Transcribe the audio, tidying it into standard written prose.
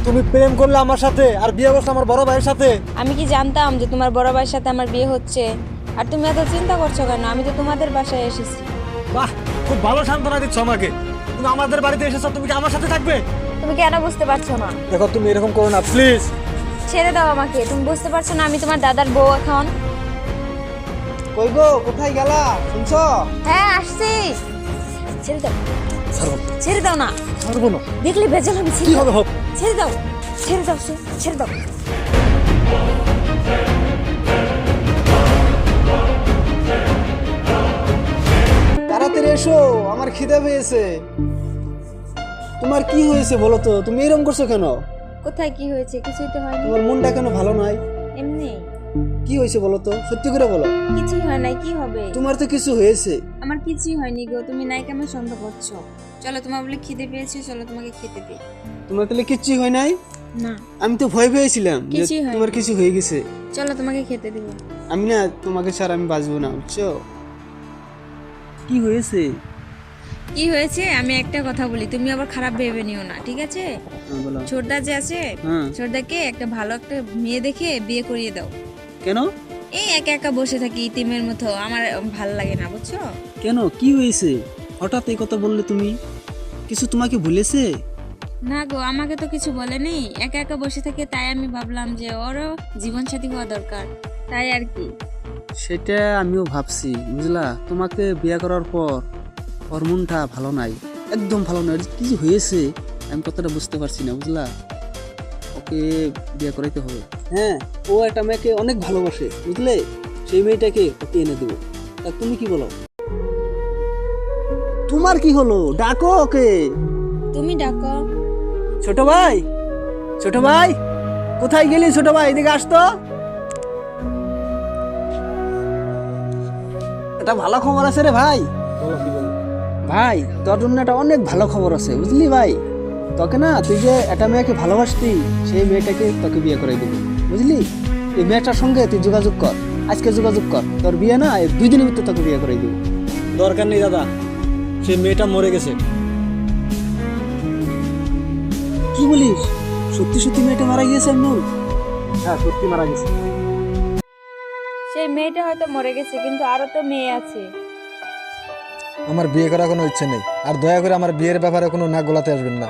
তুমি প্রেম করলে আমার সাথে আর বিয়ে বসলে আমার বড় ভাইয়ের সাথে। আমি কি জানতাম যে তোমার বড় ভাইয়ের সাথে আমার বিয়ে হচ্ছে? আর তুমি এত চিন্তা করছো কেন? আমি তো তোমাদের বাসায় এসেছি। বাহ, খুব ভালো সান্ত্বনা দিচ্ছ আমাকে। তুমি আমাদের বাড়িতে এসেছো, তুমি কি আমার সাথে থাকবে? তুমি কেন বুঝতে পারছো না? দেখো তুমি এরকম করো না প্লিজ। ছেড়ে দাও আমাকে। তুমি বুঝতে পারছো না আমি তোমার দাদার বউ এখন? কই গো, কোথায় গেলা শুনছো? হ্যাঁ আসছি। ছেড়ে দাও, ছাড়বো ছেড়ে দাও না। ছাড়বো না। দেখলে বেজাল আমি। কি হবে হোক। ছেড়ে দাও, ছেড়ে দাও, ছেড়ে দাও। তাড়াতাড়ি এসো, আমার খিদে পেয়েছে। তোমার কি হয়েছে বলো তো, তুমি এরকম করছো কেন? কোথায় কি হয়েছে? কিছুই তো হয়নি। তোমার মনটা কেন ভালো নয়? এমনি কি হয়েছে বলো তো, সত্যি করে বলো। কিছুই হয় নাই। কি হবে? তোমার তো কিছু হয়েছে। আমার কিছুই হয়নি গো। তুমি নাই কেমন সন্দেহ করছো? চলো, তোমার বলে খিদে পেয়েছে, চলো তোমাকে খেতে দিই। তোমার তাহলে কিচ্ছুই হয় নাই? না, আমি তো ভয় পেয়েছিলাম যে কিছুই হয়নি। তোমার কিছু হয়ে গেছে। চলো তোমাকে খেতে দিব। আমি না তোমাকে ছাড়া আমি বাঁচবো না, বুঝছো? কি হয়েছে? কি হয়েছে আমি একটা কথা বলি, তুমি আবার খারাপ ভেবে নিও না, ঠিক আছে? বলো। ছোটদা যে আছে, হ্যাঁ। ছোটদাকে একটা ভালো একটা মেয়ে দেখে বিয়ে করিয়ে দাও। কেন? এই একা একা বসে থাকি ইতিমের মতো, আমার ভাল লাগে না, বুঝছো? কেন, কি হয়েছে? হঠাৎ এই কথা বললে তুমি? কিছু তোমাকে বলেছে? না গো, আমাকে তো কিছু বলেনি। একা একা বসে থাকে, তাই আমি ভাবলাম যে ওরও জীবন সাথী হওয়া দরকার, তাই আর কি। সেটা আমিও ভাবছি, বুঝলা। তোমাকে বিয়ে করার পর ওর মনটা ভালো নাই, একদম ভালো নাই। ওর কিছু হয়েছে, আমি কথাটা বুঝতে পারছি না, বুঝলা। ওকে বিয়ে করাইতে হবে। হ্যাঁ, ও একটা মেয়েকে অনেক ভালোবাসে, বুঝলে। সেই মেয়েটাকে ওকে এনে দেবো। তা তুমি কি বলো? তোমার কি হলো? ডাকো ওকে। তুমি ডাকো। ছোট ভাই, ছোট ভাই, কোথায় গেলি ছোট ভাই? এদিকে আসতো। এটা ভালো খবর আছে রে ভাই। বলো কি বলো। ভাই, তোর জন্য একটা অনেক ভালো খবর আছে, বুঝলি ভাই। তোকে না, তুই যে একটা মেয়েকে ভালোবাসতি, সেই মেয়েটাকে তোকে বিয়ে করে দিবি, বুঝলি। এই মেয়েটার সঙ্গে তুই যোগাযোগ কর, আজকে যোগাযোগ কর। তোর বিয়ে না, এই 2 দিনের ভিতরে তোকে বিয়ে করে দিবি। দরকার নেই দাদা, সেই মেয়েটা মরে গেছে। কি বলিস? সত্যি সত্যি মেয়েটা মারা গিয়েছে এমন? হ্যাঁ, সত্যি মারা গেছে। সেই মেয়েটা হয়তো মরে গেছে, কিন্তু আরো তো মেয়ে আছে। আমার বিয়ে করার কোনো ইচ্ছে নেই, আর দয়া করে আমার বিয়ের ব্যাপারে কোনো নাক গলাতে আসবেন না।